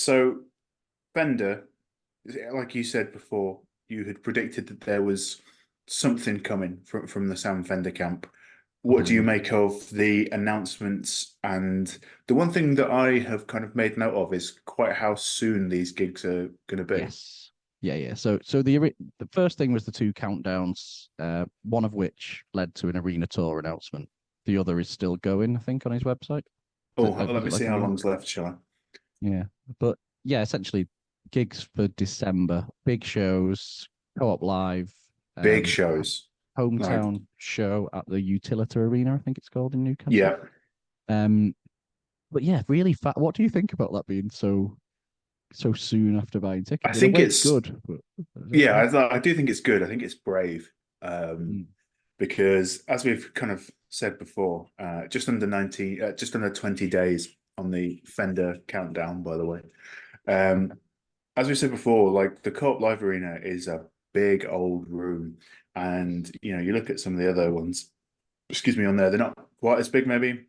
So Fender, like you said before, you had predicted that there was something coming from the Sam Fender camp. What do you Oh, make of the announcements? And the one thing that I have kind of made note of is quite how soon these gigs are going to be. yes. Yeah, yeah. So the first thing was the two countdowns, one of which led to an arena tour announcement. The other is still going, I think, on his website. Oh, Was let me it see like a how new? long's left, shall I? Yeah. But yeah, essentially gigs for December, big shows, co-op live, Big um, shows. Like, hometown show at the Utilita Arena, I think it's called in Newcastle. yeah, Um, but yeah, really fat. What do you think about that being so soon after buying I tickets? In a think way, it's it's, good, but I don't yeah, know. I do think it's good. I think it's brave. Um, Mm. because as we've kind of said before, just under 20 days on the Fender countdown, by the way. Um, as we said before, like the Co-op Live Arena is a big old room, and you look at some of the other ones, excuse me, on there, they're not quite as big, maybe.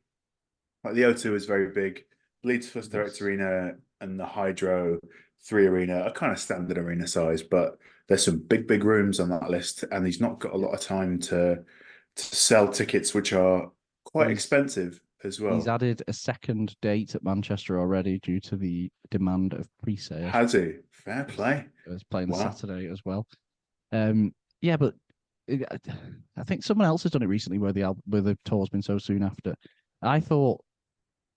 Like the O2 is very big. Leeds First Direct Yes. Arena and the Hydro 3 Arena are kind of standard arena size, but there's some big rooms on that list, and he's not got a Yeah. lot of time to sell tickets, which are quite He's expensive as he's well. added a second date at Manchester already due to the demand of pre-sales. Has he? Fair Yes. play. He's playing the Wow. Saturday as well. Yeah, but it, I think someone else has done it recently where the tour's been so soon after. I thought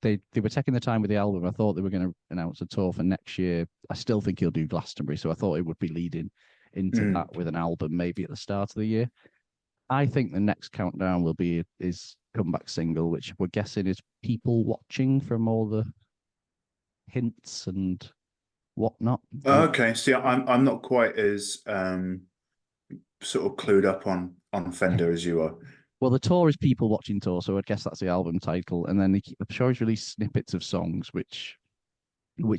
they were taking the time with the album. I thought they were going to announce a tour for next year. I still think he'll do Glastonbury, so I thought it would be leading into Mm. that with an album maybe at the start of the year. I think the next countdown will be his comeback single, which we're guessing is People Watching from all the hints and whatnot. Okay, see, I'm not quite as sort of clued up on Fender as you are. Well, the tour is People Watching Tour, so I guess that's the album title. And then I'm sure he's released snippets of songs, which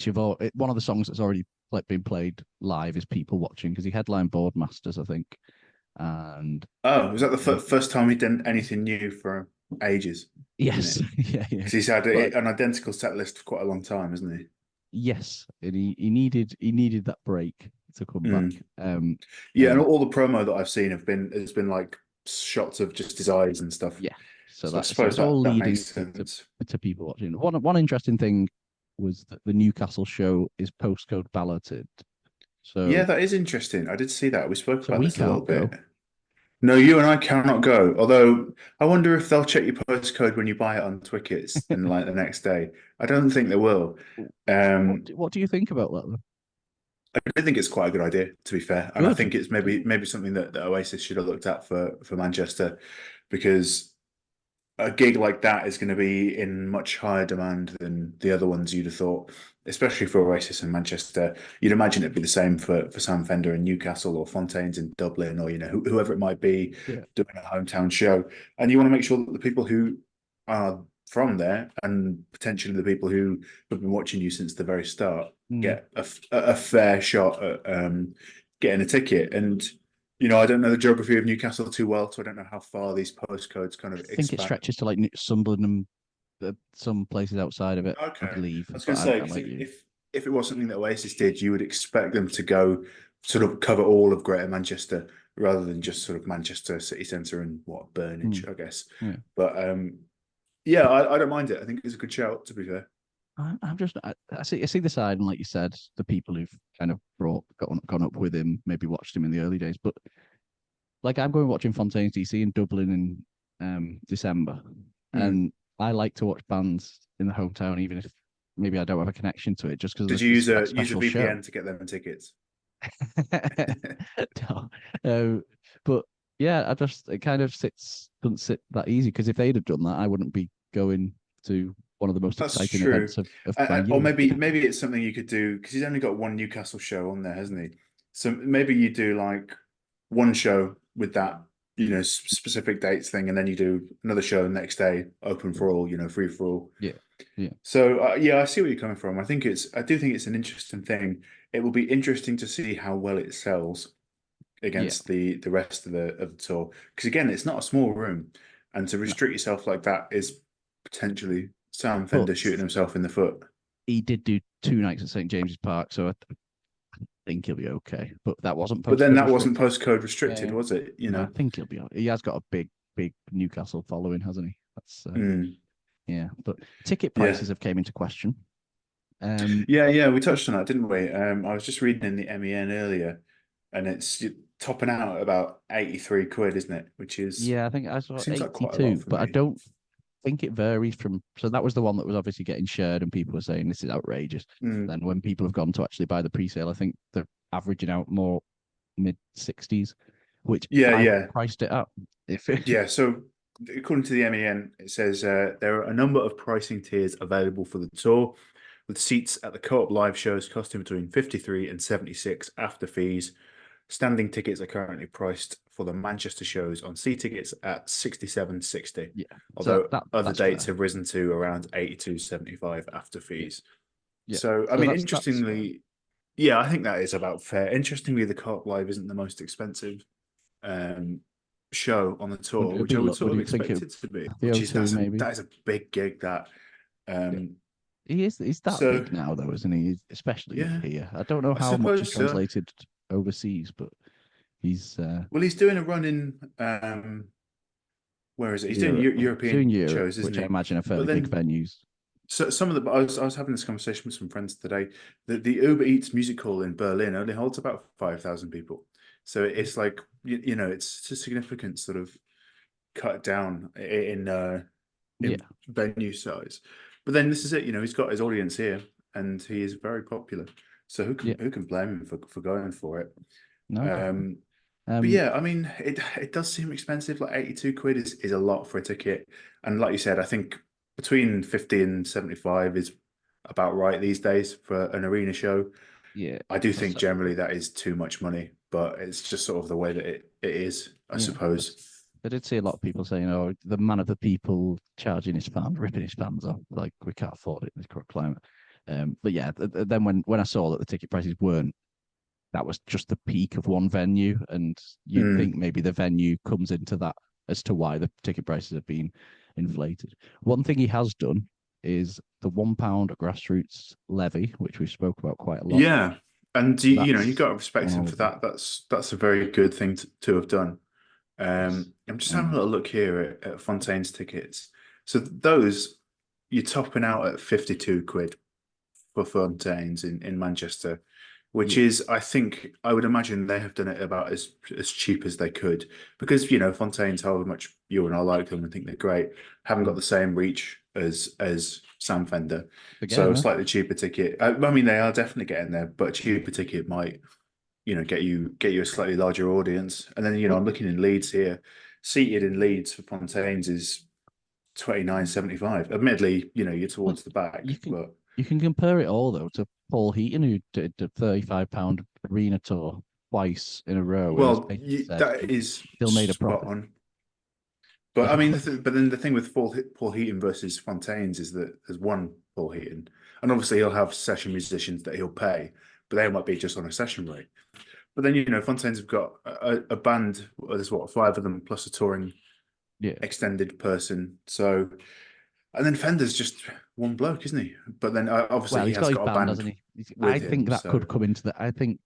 have all one of the songs that's already been played live is People Watching because he headlined Boardmasters, I think. And Oh, was that the um, first time he'd done anything new for ages, isn't yes, it? yeah, yeah. Because he's had But an identical set list for quite a long time, isn't he? yes, and he needed that break to come back. Mm. Yeah, and And all the promo that I've seen has been like shots of just his eyes and stuff. yeah, so So I that so suppose it's all that makes leading sense. to people watching. One interesting thing was that the Newcastle show is postcode balloted. Yeah, So that is interesting. I did see that. We spoke so about we this a little can't bit. go. No, you and I cannot go. Although I wonder if they'll check your postcode when you buy it on Twickets and like the next day. I don't think they will. Um, What do you think about that though? I think it's quite a good idea, to be fair, and I Good, think it's good. maybe something that Oasis should have looked at for Manchester, because a gig like that is going to be in much higher demand than the other ones you'd have thought, especially for Oasis in Manchester. You'd imagine it'd be the same for Sam Fender in Newcastle or Fontaines in Dublin or whoever it might be Yeah. doing a hometown show. And you want to make sure that the people who are from there and potentially the people who have been watching you since the very start Mm. get a fair shot at getting a ticket. And I don't know the geography of Newcastle too well, so I don't know how far these postcodes kind I of think it expand. stretches to like Sunderland and some places outside of it, I Okay. believe. I was going But to say, I'm because like you. if it was something that Oasis did, you would expect them to go sort of cover all of Greater Manchester rather than just sort of Manchester city centre and what Burnage, Mm. I guess. Yeah. But yeah, I don't mind it. I think it's a good shout, to be fair. I'm just I see the side and like you said, the people who've kind of gone up with him, maybe watched him in the early days. But like I'm going watching Fontaine's DC in Dublin in December, Mm. and I like to watch bands in the hometown, even if maybe I don't have a connection to it, just because Did you it's that use a special show. VPN to get them tickets? No. But yeah, I just it kind of doesn't sit that easy because if they'd have done that, I wouldn't be going to one of the most That's exciting true. events of my Or youth. maybe it's something you could do because he's only got one Newcastle show on there, hasn't he? So maybe you do like one show with that, specific dates thing, and then you do another show the next day, open for all, free for all. Yeah, yeah, So yeah, I see where you're coming from. I do think it's an interesting thing. It will be interesting to see how well it sells yeah. against the rest of the tour. Because again, it's not a small room, and to No. restrict yourself like that is potentially Sam But Fender shooting himself in the foot. he did do 2 nights at St James's Park, so I think he'll be okay. But that wasn't But then postcode that wasn't restricted. postcode restricted, Yeah. was it? You No, I know. think he'll be. He has got a big Newcastle following, hasn't he? That's Mm. yeah. But ticket Yeah. prices have came into question. Yeah, we touched on that, didn't we? I was just reading in the MEN earlier, and it's topping out at about 83 quid, isn't it? Which is Yeah, I think I saw seems like quite a lot 82, for but I me. don't think it varies from. So that was the one that was obviously getting shared, and people were saying this is outrageous. Mm. Then when people have gone to actually buy the pre-sale, I think they're averaging out more mid 60s, which Yeah, I would yeah, have priced it up. If it, yeah. So according to the MEN, it says there are a number of pricing tiers available for the tour, with seats at the co-op live shows costing between 53 and 76 after fees. Standing tickets are currently priced for the Manchester shows on sea tickets at 67.60, yeah, so although other that's dates fair. have risen to around 82.75 after Yeah, fees. yeah. So, I So mean, that's fair. interestingly, yeah, I think that is about fair. Interestingly, the Co-op Live isn't the most expensive um, show on the tour, which I would Would sort of you think expect it it to be, the which is O2 maybe? that is a big gig that. Yeah. Um, He's that so big now though, isn't he? Especially yeah, here. I don't know I how much is suppose so. translated overseas, but he's Well, he's doing a run in where is it? He's doing Europe. He's doing European Europe, shows, isn't which I he? imagine are But fairly big then venues. so some of the I was having this conversation with some friends today. The Uber Eats music hall in Berlin only holds about 5,000 people. So it's like it's a significant sort of cut down Yeah. in venue size. But then this is it, he's got his audience here and he is very popular. So Yeah. who can blame him for going for it? No, definitely. Um, but Um, yeah, I mean, it does seem expensive. Like 82 quid is a lot for a ticket. And like you said, I think between 50 and 75 is about right these days for an arena show. yeah. I do think So, generally that is too much money, but it's just sort of the way that it is, I yeah. suppose. I did see a lot of people saying, "Oh, the man of the people charging his fans, ripping his fans off. Like we can't afford it in this current climate." But yeah, then when I saw that the ticket prices weren't, that was just the peak of one venue, and you'd Mm. think maybe the venue comes into that as to why the ticket prices have been inflated. One thing he has done is the £1 grassroots levy, which we spoke about quite a lot. Yeah. And you've That's got to respect gone him for over. that. That's a very good thing to have done. Yes. I'm just having a Um, little look here at Fontaine's tickets. So those you're topping out at 52 quid for Fontaine's in Manchester, which yeah. is, I think, I would imagine they have done it about as cheap as they could because Fontaine's, however much you and I like them and think they're great, haven't got Mm. the same reach as Sam Fender. But yeah, So a no. slightly cheaper ticket. I mean, they are definitely getting there, but a cheaper ticket might get you a slightly larger audience. And then Well, I'm looking in Leeds here. Seated in Leeds for Fontaine's is 29.75. Admittedly, you're well, towards the back, you can but you can compare it all though to Paul Heaton, who did the £35 arena tour twice in a row, and as well, Nathan said, that he is still made a spot profit. on. But I So mean, but then the thing with Paul Heaton versus Fontaine's is that there's one Paul Heaton, and obviously he'll have session musicians that he'll pay, but they might be just on a session rate. But then Fontaine's have got a band. There's what, five of them plus a touring yeah. extended person. So, and then Fender's just one bloke, isn't he? But then obviously Well, he he's got has his got a band, band hasn't he? I with think him. that could So, come into the. I think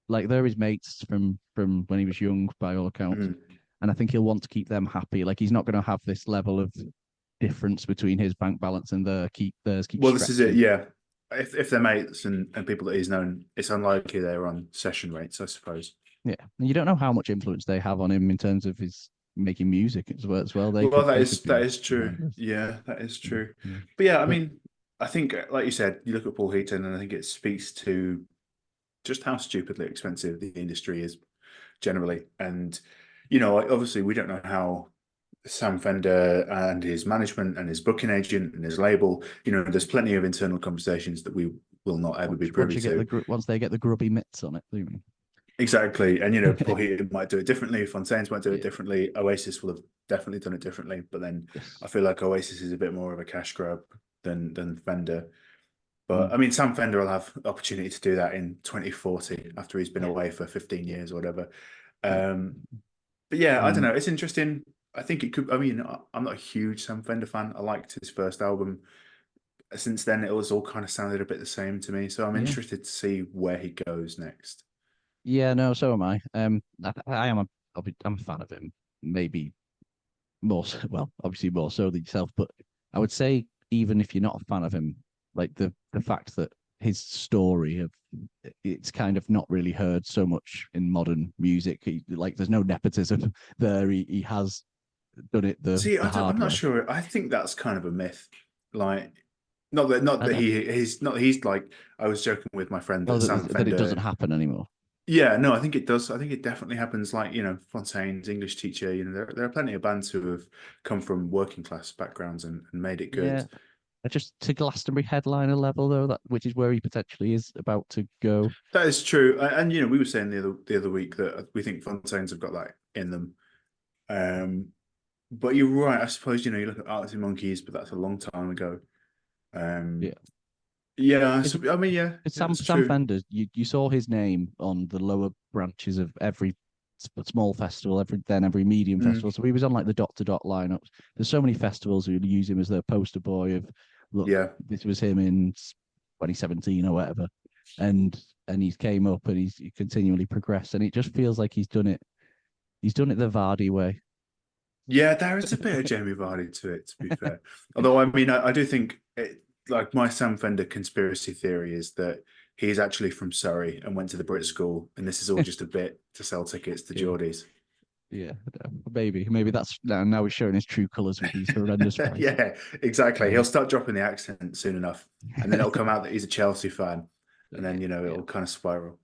like they're his mates from when he was young, by all accounts, mm. and I think he'll want to keep them happy. Like he's not going to have this level of difference between his bank balance and theirs keep Well, this is it. stretching. Yeah, if they're mates and people that he's known, it's unlikely they're on session rates, I suppose. Yeah, and you don't know how much influence they have on him in terms of his making music as well. They Well, could that they is could that be is true. behind this. Yeah, that is Yeah, true. yeah. But yeah, I But mean, I think, like you said, you look at Paul Heaton, and I think it speaks to just how stupidly expensive the industry is generally. And obviously, we don't know how Sam Fender and his management and his booking agent and his label, there's plenty of internal conversations that we will not ever be once privy you get to. once they get the grubby mitts on it, do you? Exactly. And, Paul Heaton might do it differently. Fontaines might do it Yeah. differently. Oasis will have definitely done it differently. But then I Yes. feel like Oasis is a bit more of a cash grab than Fender. But Mm. I mean, Sam Fender will have opportunity to do that in 2040 after he's been Yeah. away for 15 years or whatever. Yeah. Um, But yeah, I don't Um. know. It's interesting. I think it could. I mean, I'm not a huge Sam Fender fan. I liked his first album. since then it was all kind of sounded a bit the same to me. So I'm Yeah. interested to see where he goes next. Yeah, no, so am I. I am I'm a fan of him. Maybe well, obviously more so than yourself, but I would say even if you're not a fan of him, like the fact that his story of it's kind of not really heard so much in modern music. Like there's no nepotism there. He has done it See, the I'm hard not way. sure. I think that's kind of a myth. Like, not I that don't. he's not he's like I was joking with my friend Oh, that Sam that it doesn't Fender. happen anymore. Yeah, no, I think it does. I think it definitely happens. Like, Fontaine's English teacher. There are plenty of bands who have come from working class backgrounds and made it good. Yeah, just to Glastonbury headliner level though, that which is where he potentially is about to go. That is true. And we were saying the other week that we think Fontaine's have got that in them. Um, but you're right. I suppose you look at Arctic Monkeys, but that's a long time ago. Um, Yeah. yeah, It's, I mean, yeah, it's that's Sam true. Fender. You saw his name on the lower branches of every small festival, every medium Mm, festival. So he was on like the dot to dot lineups. There's so many festivals who use him as their poster boy of look, yeah. this was him in 2017 or whatever. And he's came up and he's continually progressed. And it just feels like he's done it the Vardy way. Yeah, there is a bit of Jamie Vardy to it, to be fair. Although, I mean, I do think like my Sam Fender conspiracy theory is that he's actually from Surrey and went to the Brit School, and this is all just a bit to sell tickets to Yeah. Geordies. Yeah, maybe that's now he's showing his true colours with these horrendous prices. Yeah, exactly. He'll Um, start dropping the accent soon enough, and then it'll come out that he's a Chelsea fan, and then yeah, it'll kind of spiral.